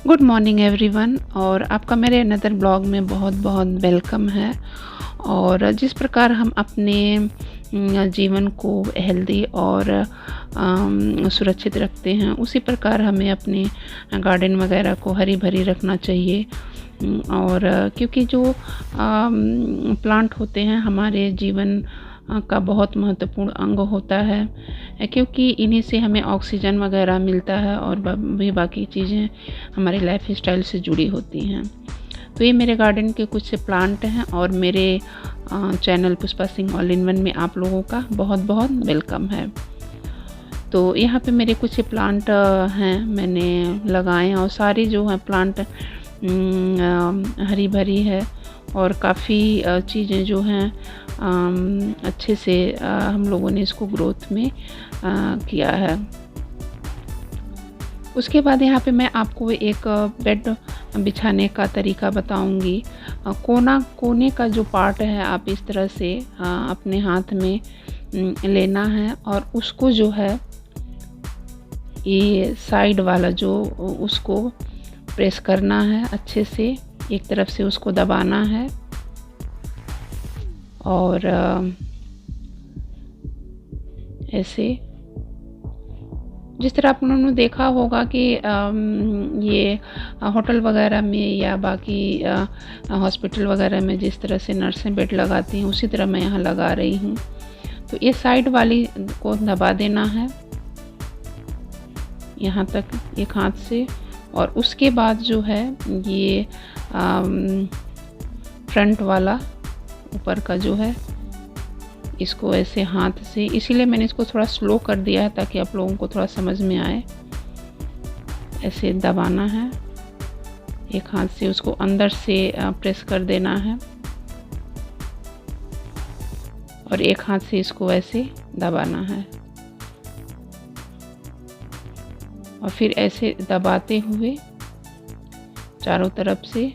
Good morning everyone, और आपका मेरे अनदर ब्लॉग में बहुत बहुत वेलकम है। और जिस प्रकार हम अपने जीवन को हेल्दी और सुरक्षित रखते हैं, उसी प्रकार हमें अपने गार्डन वगैरह को हरी भरी रखना चाहिए। और क्योंकि जो प्लांट होते हैं हमारे जीवन का बहुत महत्वपूर्ण अंग होता है, क्योंकि इन्हीं से हमें ऑक्सीजन वगैरह मिलता है और भी बाकी चीज़ें हमारे लाइफ स्टाइल से जुड़ी होती हैं। तो ये मेरे गार्डन के कुछ प्लांट हैं और मेरे channel Pushpa Singh all in one में आप लोगों का बहुत बहुत वेलकम है। तो यहाँ पे मेरे कुछ प्लांट हैं मैंने लगाए हैं, और सारी जो है प्लांट हरी भरी है और काफ़ी चीज़ें जो हैं अच्छे से हम लोगों ने इसको ग्रोथ में किया है। उसके बाद यहाँ पे मैं आपको एक बेड बिछाने का तरीका बताऊंगी। कोने का जो पार्ट है आप इस तरह से अपने हाथ में लेना है, और उसको जो है ये साइड वाला जो उसको प्रेस करना है अच्छे से, एक तरफ से उसको दबाना है। और ऐसे जिस तरह आप लोगों ने देखा होगा कि ये होटल वगैरह में या बाकी हॉस्पिटल वगैरह में जिस तरह से नर्सें बेड लगाती हैं, उसी तरह मैं यहाँ लगा रही हूँ। तो ये साइड वाली को दबा देना है यहाँ तक एक हाथ से, और उसके बाद जो है ये फ्रंट वाला ऊपर का जो है इसको ऐसे हाथ से, इसीलिए मैंने इसको थोड़ा स्लो कर दिया है ताकि आप लोगों को थोड़ा समझ में आए। ऐसे दबाना है एक हाथ से, उसको अंदर से प्रेस कर देना है, और एक हाथ से इसको ऐसे दबाना है, और फिर ऐसे दबाते हुए चारों तरफ से,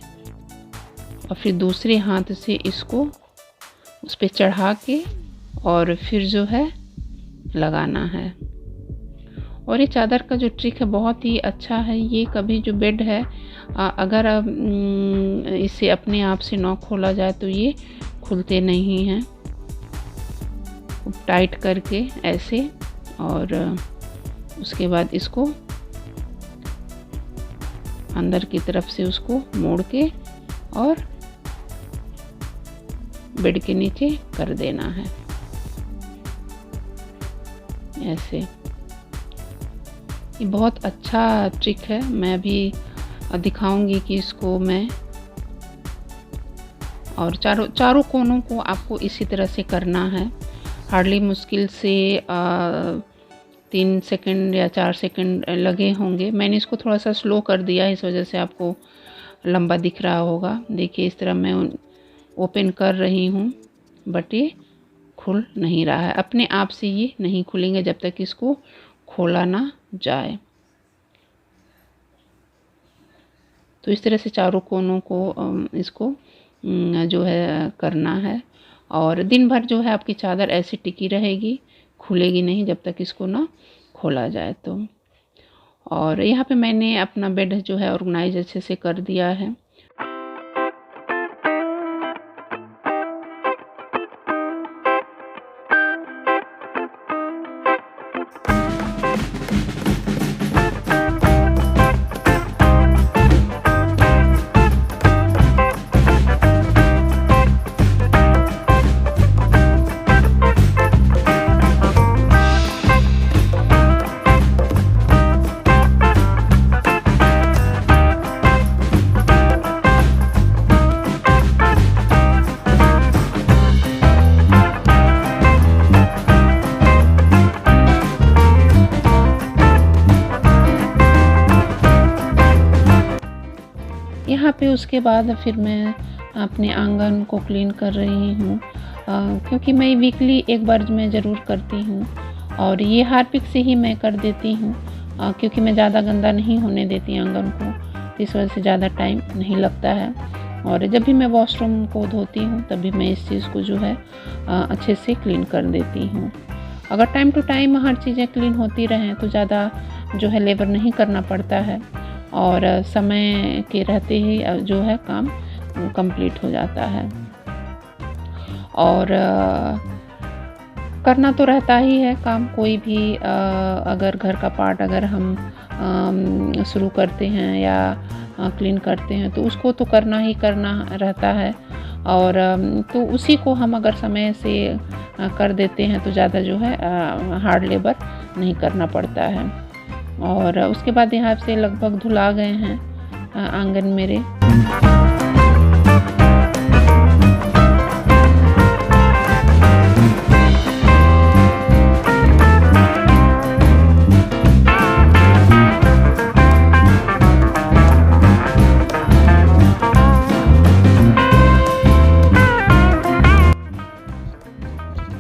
और फिर दूसरे हाथ से इसको उस पे चढ़ा के और फिर जो है लगाना है। और ये चादर का जो ट्रिक है बहुत ही अच्छा है। ये कभी जो बेड है अगर इसे अपने आप से ना खोला जाए तो ये खुलते नहीं हैं। टाइट करके ऐसे, और उसके बाद इसको अंदर की तरफ से उसको मोड़ के और बेड के नीचे कर देना है ऐसे। ये बहुत अच्छा ट्रिक है, मैं अभी दिखाऊंगी कि इसको मैं, और चारों कोनों को आपको इसी तरह से करना है। हार्डली मुश्किल से 3 सेकंड या 4 सेकंड लगे होंगे। मैंने इसको थोड़ा सा स्लो कर दिया, इस वजह से आपको लंबा दिख रहा होगा। देखिए इस तरह मैं ओपन कर रही हूँ, बट ये खुल नहीं रहा है। अपने आप से ये नहीं खुलेंगे जब तक इसको खोला ना जाए। तो इस तरह से चारों कोनों को इसको जो है करना है, और दिन भर जो है आपकी चादर ऐसी टिकी रहेगी, खुलेगी नहीं जब तक इसको ना खोला जाए। तो और यहाँ पे मैंने अपना बेड जो है ऑर्गेनाइज अच्छे से कर दिया है। यहाँ पे उसके बाद फिर मैं अपने आंगन को क्लीन कर रही हूँ, क्योंकि मैं वीकली एक बार मैं ज़रूर करती हूँ, और ये हार्पिक से ही मैं कर देती हूँ, क्योंकि मैं ज़्यादा गंदा नहीं होने देती आंगन को, इस वजह से ज़्यादा टाइम नहीं लगता है। और जब भी मैं वॉशरूम को धोती हूँ तभी मैं इस चीज़ को जो है अच्छे से क्लीन कर देती हूँ। अगर टाइम टू टाइम हर चीज़ें क्लीन होती रहें तो ज़्यादा जो है लेबर नहीं करना पड़ता है, और समय के रहते ही जो है काम कंप्लीट हो जाता है। और करना तो रहता ही है काम, कोई भी अगर घर का पार्ट अगर हम शुरू करते हैं या क्लीन करते हैं तो उसको तो करना ही करना रहता है। और तो उसी को हम अगर समय से कर देते हैं तो ज़्यादा जो है हार्ड लेबर नहीं करना पड़ता है। और उसके बाद यहाँ से लगभग धुला गए हैं आंगन मेरे।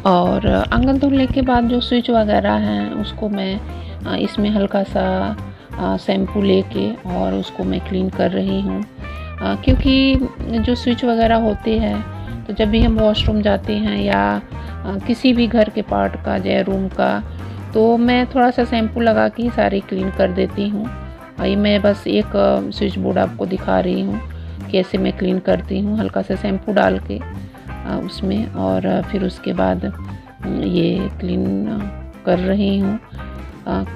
और आंगन धुलने के बाद जो स्विच वगैरह हैं उसको मैं इसमें हल्का सा शैम्पू लेके और उसको मैं क्लीन कर रही हूँ, क्योंकि जो स्विच वगैरह होते हैं तो जब भी हम वॉशरूम जाते हैं या किसी भी घर के पार्ट का या रूम का, तो मैं थोड़ा सा शैम्पू लगा के ही सारी क्लीन कर देती हूँ। ये मैं बस एक स्विच बोर्ड आपको दिखा रही हूँ कैसे मैं क्लीन करती हूँ, हल्का सा शैम्पू डाल के उसमें, और फिर उसके बाद ये क्लीन कर रही हूँ।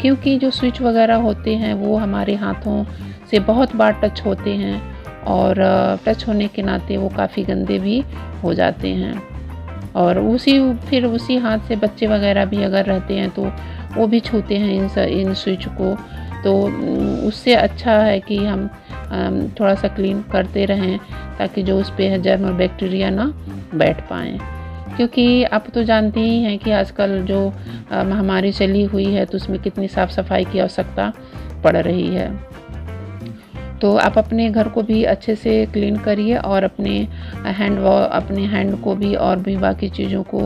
क्योंकि जो स्विच वगैरह होते हैं वो हमारे हाथों से बहुत बार टच होते हैं और टच होने के नाते वो काफ़ी गंदे भी हो जाते हैं। और फिर उसी हाथ से बच्चे वगैरह भी अगर रहते हैं तो वो भी छूते हैं इन स्विच को, तो उससे अच्छा है कि हम थोड़ा सा क्लीन करते रहें ताकि जो उस पे जर्म और बैक्टीरिया ना बैठ पाएँ। क्योंकि आप तो जानते ही हैं कि आजकल जो महामारी चली हुई है तो उसमें कितनी साफ़ सफाई की आवश्यकता पड़ रही है। तो आप अपने घर को भी अच्छे से क्लीन करिए और अपने हैंड को भी और भी बाकी चीज़ों को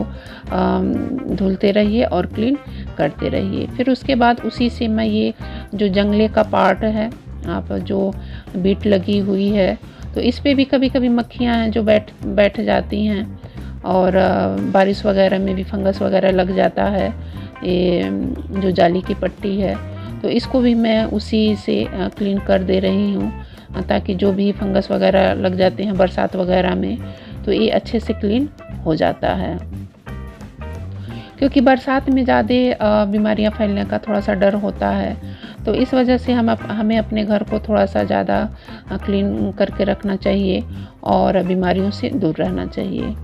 धुलते रहिए और क्लीन करते रहिए। फिर उसके बाद उसी से मैं ये जो जंगले का पार्ट है, आप जो बीट लगी हुई है, तो इस पे भी कभी कभी मक्खियाँ हैं जो बैठ जाती हैं और बारिश वगैरह में भी फंगस वगैरह लग जाता है। ये जो जाली की पट्टी है तो इसको भी मैं उसी से क्लीन कर दे रही हूँ ताकि जो भी फंगस वगैरह लग जाते हैं बरसात वगैरह में तो ये अच्छे से क्लीन हो जाता है। क्योंकि बरसात में ज़्यादा बीमारियाँ फैलने का थोड़ा सा डर होता है, तो इस वजह से हमें अपने घर को थोड़ा सा ज़्यादा क्लीन करके रखना चाहिए और बीमारियों से दूर रहना चाहिए।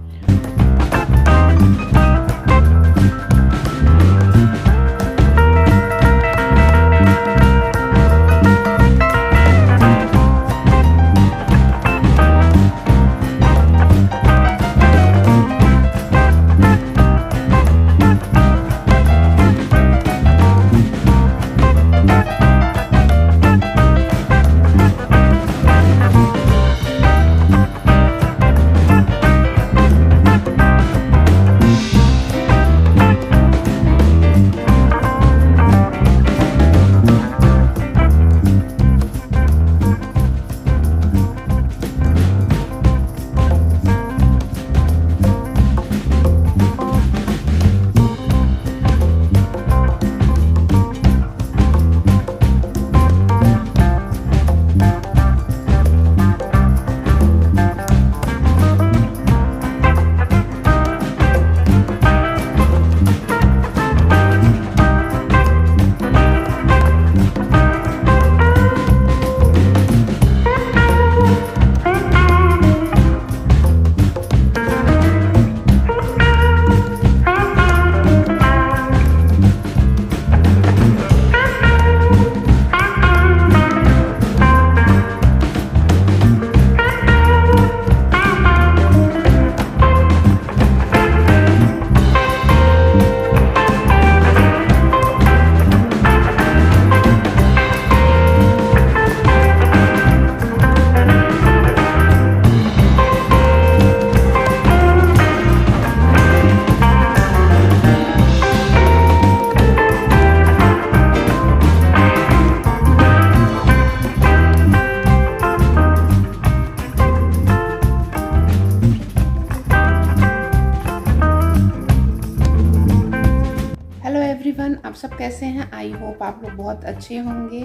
एवरीवन, आप सब कैसे हैं? आई होप आप लोग बहुत अच्छे होंगे।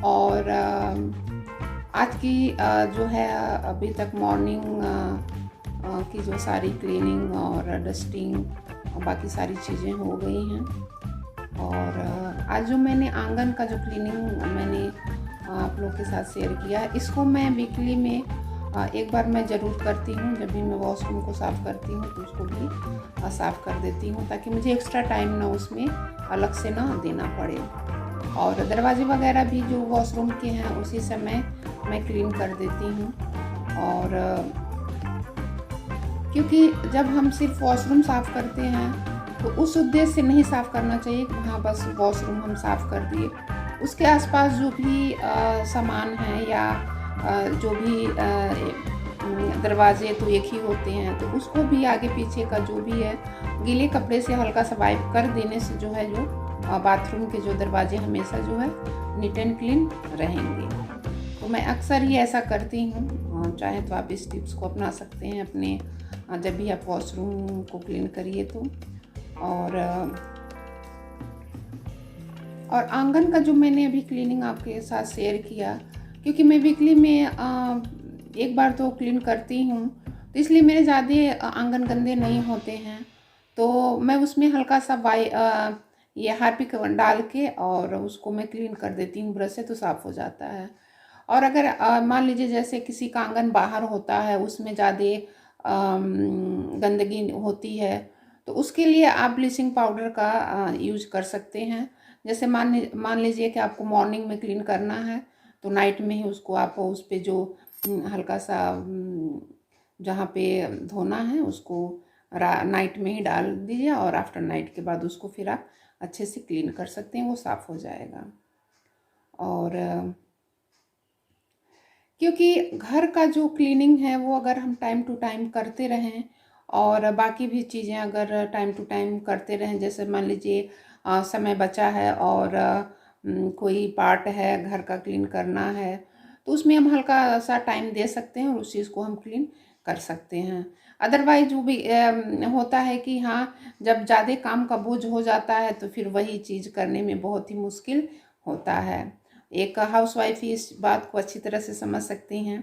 और आज की जो है अभी तक मॉर्निंग की जो सारी क्लीनिंग और डस्टिंग और बाकी सारी चीज़ें हो गई हैं। और आज जो मैंने आंगन का जो क्लीनिंग मैंने आप लोग के साथ शेयर किया है, इसको मैं वीकली में एक बार मैं ज़रूर करती हूँ। जब भी मैं वॉशरूम को साफ़ करती हूँ तो उसको भी साफ़ कर देती हूँ, ताकि मुझे एक्स्ट्रा टाइम ना उसमें अलग से ना देना पड़े। और दरवाजे वगैरह भी जो वॉशरूम के हैं उसी समय मैं क्लीन कर देती हूँ। और क्योंकि जब हम सिर्फ वॉशरूम साफ़ करते हैं तो उस उद्देश्य से नहीं साफ़ करना चाहिए कि हाँ बस वॉशरूम हम साफ़ कर दिए। उसके आसपास जो भी सामान है या जो भी दरवाजे तो एक ही होते हैं, तो उसको भी आगे पीछे का जो भी है गीले कपड़े से हल्का सा वाइप कर देने से जो है जो बाथरूम के जो दरवाजे हमेशा जो है नीट एंड क्लीन रहेंगे। तो मैं अक्सर ही ऐसा करती हूँ। चाहे तो आप इस टिप्स को अपना सकते हैं अपने जब भी आप वॉशरूम को क्लीन करिए तो। और आंगन का जो मैंने अभी क्लीनिंग आपके साथ शेयर किया, क्योंकि मैं वीकली में एक बार तो क्लीन करती हूँ, तो इसलिए मेरे ज़्यादा आंगन गंदे नहीं होते हैं। तो मैं उसमें हल्का सा ये हार्पिक डाल के और उसको मैं क्लीन कर देती हूँ ब्रश से, तो साफ़ हो जाता है। और अगर मान लीजिए जैसे किसी का आंगन बाहर होता है, उसमें ज़्यादा गंदगी होती है, तो उसके लिए आप ब्लीचिंग पाउडर का यूज कर सकते हैं। जैसे मान लीजिए कि आपको मॉर्निंग में क्लीन करना है, तो नाइट में ही उसको आप उस पे जो हल्का सा जहाँ पे धोना है उसको नाइट में ही डाल दीजिए, और आफ्टर नाइट के बाद उसको फिर आप अच्छे से क्लीन कर सकते हैं, वो साफ़ हो जाएगा। और क्योंकि घर का जो क्लीनिंग है वो अगर हम टाइम टू टाइम करते रहें और बाकी भी चीज़ें अगर टाइम टू टाइम करते रहें, जैसे मान लीजिए समय बचा है और कोई पार्ट है घर का क्लीन करना है, तो उसमें हम हल्का सा टाइम दे सकते हैं और उस चीज़ को हम क्लीन कर सकते हैं। अदरवाइज जो भी होता है कि हाँ, जब ज़्यादा काम का बोझ हो जाता है तो फिर वही चीज़ करने में बहुत ही मुश्किल होता है। एक हाउसवाइफ ही इस बात को अच्छी तरह से समझ सकती हैं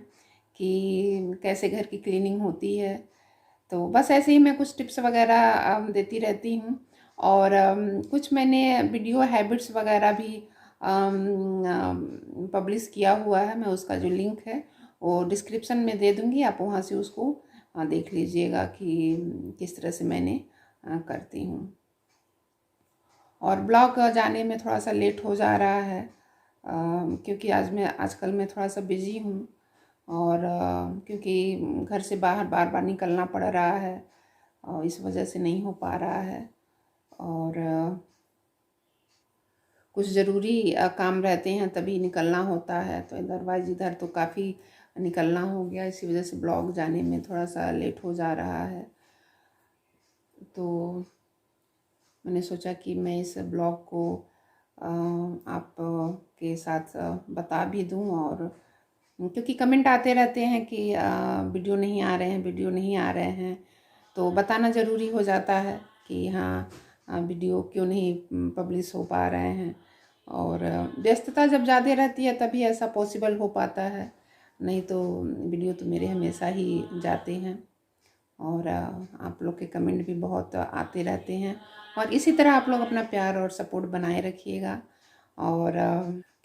कि कैसे घर की क्लीनिंग होती है। तो बस ऐसे ही मैं कुछ टिप्स वगैरह देती रहती हूँ। और कुछ मैंने वीडियो हैबिट्स वगैरह भी पब्लिश किया हुआ है। मैं उसका जो लिंक है वो डिस्क्रिप्शन में दे दूँगी, आप वहाँ से उसको देख लीजिएगा कि किस तरह से मैंने करती हूँ। और ब्लॉग जाने में थोड़ा सा लेट हो जा रहा है, क्योंकि आजकल मैं थोड़ा सा बिज़ी हूँ, और क्योंकि घर से बाहर बार बार निकलना पड़ रहा है और इस वजह से नहीं हो पा रहा है। और कुछ ज़रूरी काम रहते हैं तभी निकलना होता है, तो अदरवाइज़ इधर तो काफ़ी निकलना हो गया, इसी वजह से ब्लॉग जाने में थोड़ा सा लेट हो जा रहा है। तो मैंने सोचा कि मैं इस ब्लॉग को आप के साथ बता भी दूं, और क्योंकि कमेंट आते रहते हैं कि वीडियो नहीं आ रहे हैं, वीडियो नहीं आ रहे हैं, तो बताना ज़रूरी हो जाता है कि हाँ वीडियो क्यों नहीं पब्लिश हो पा रहे हैं। और व्यस्तता जब ज़्यादा रहती है तभी ऐसा पॉसिबल हो पाता है, नहीं तो वीडियो तो मेरे हमेशा ही जाते हैं। और आप लोग के कमेंट भी बहुत आते रहते हैं, और इसी तरह आप लोग अपना प्यार और सपोर्ट बनाए रखिएगा। और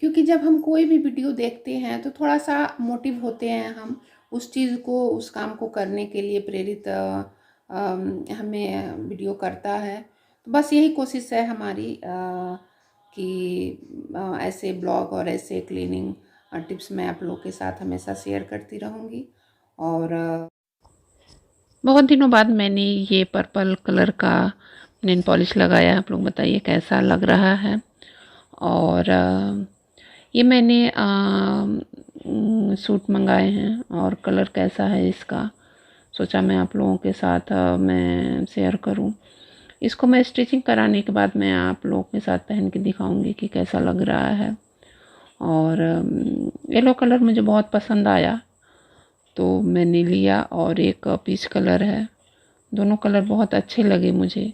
क्योंकि जब हम कोई भी वीडियो देखते हैं तो थोड़ा सा मोटिव होते हैं हम उस चीज़ को, उस काम को करने के लिए प्रेरित हमें वीडियो करता है। तो बस यही कोशिश है हमारी कि ऐसे ब्लॉग और ऐसे क्लीनिंग टिप्स मैं आप लोग के साथ हमेशा शेयर करती रहूँगी। और बहुत दिनों बाद मैंने ये पर्पल कलर का नेल पॉलिश लगाया, आप लोग बताइए कैसा लग रहा है। और ये मैंने सूट मंगाए हैं और कलर कैसा है इसका सोचा मैं आप लोगों के साथ मैं शेयर करूं। इसको मैं स्टिचिंग कराने के बाद मैं आप लोगों के साथ पहन के दिखाऊंगी कि कैसा लग रहा है। और येलो कलर मुझे बहुत पसंद आया तो मैंने लिया, और एक पीच कलर है, दोनों कलर बहुत अच्छे लगे मुझे।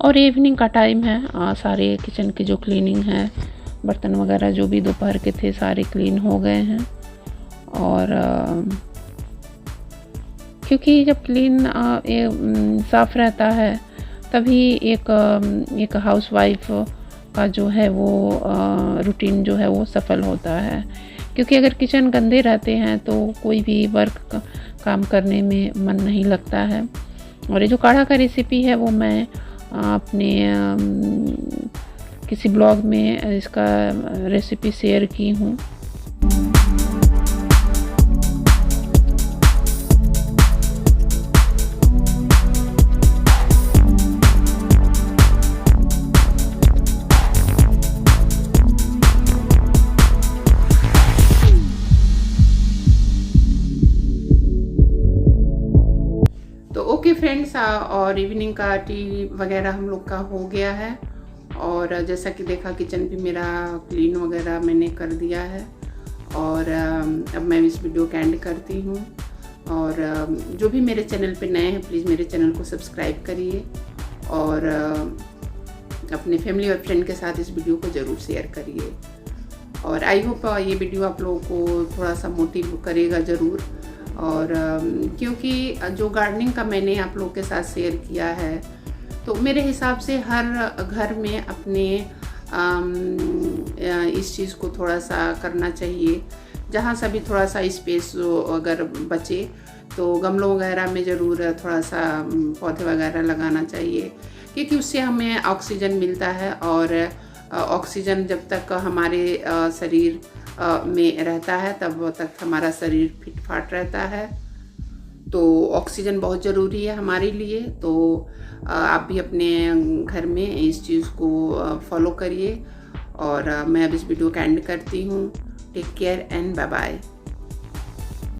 और इवनिंग का टाइम है, सारे किचन की जो क्लीनिंग है, बर्तन वगैरह जो भी दोपहर के थे सारे क्लीन हो गए हैं। और क्योंकि जब क्लीन साफ़ रहता है तभी एक हाउसवाइफ का जो है वो रूटीन जो है वो सफल होता है। क्योंकि अगर किचन गंदे रहते हैं तो कोई भी वर्क काम करने में मन नहीं लगता है। और ये जो काढ़ा का रेसिपी है वो मैं अपने किसी ब्लॉग में इसका रेसिपी शेयर की हूँ। तो ओके फ्रेंड्स, और इवनिंग का टी वगैरह हम लोग का हो गया है। और जैसा कि देखा किचन भी मेरा क्लीन वगैरह मैंने कर दिया है। और अब मैं इस वीडियो को एंड करती हूँ। और जो भी मेरे चैनल पे नए हैं प्लीज़ मेरे चैनल को सब्सक्राइब करिए और अपने फैमिली और फ्रेंड के साथ इस वीडियो को ज़रूर शेयर करिए। और आई होप ये वीडियो आप लोगों को थोड़ा सा मोटिव करेगा ज़रूर। और क्योंकि जो गार्डनिंग का मैंने आप लोगों के साथ शेयर किया है तो मेरे हिसाब से हर घर में अपने इस चीज़ को थोड़ा सा करना चाहिए। जहाँ सा भी थोड़ा सा स्पेस अगर बचे तो गमलों वगैरह में ज़रूर थोड़ा सा पौधे वगैरह लगाना चाहिए, क्योंकि उससे हमें ऑक्सीजन मिलता है। और ऑक्सीजन जब तक हमारे शरीर में रहता है तब तक हमारा शरीर फिट फाट रहता है। तो ऑक्सीजन बहुत ज़रूरी है हमारे लिए। तो आप भी अपने घर में इस चीज़ को फॉलो करिए। और मैं अब इस वीडियो को एंड करती हूँ। Take care and bye bye.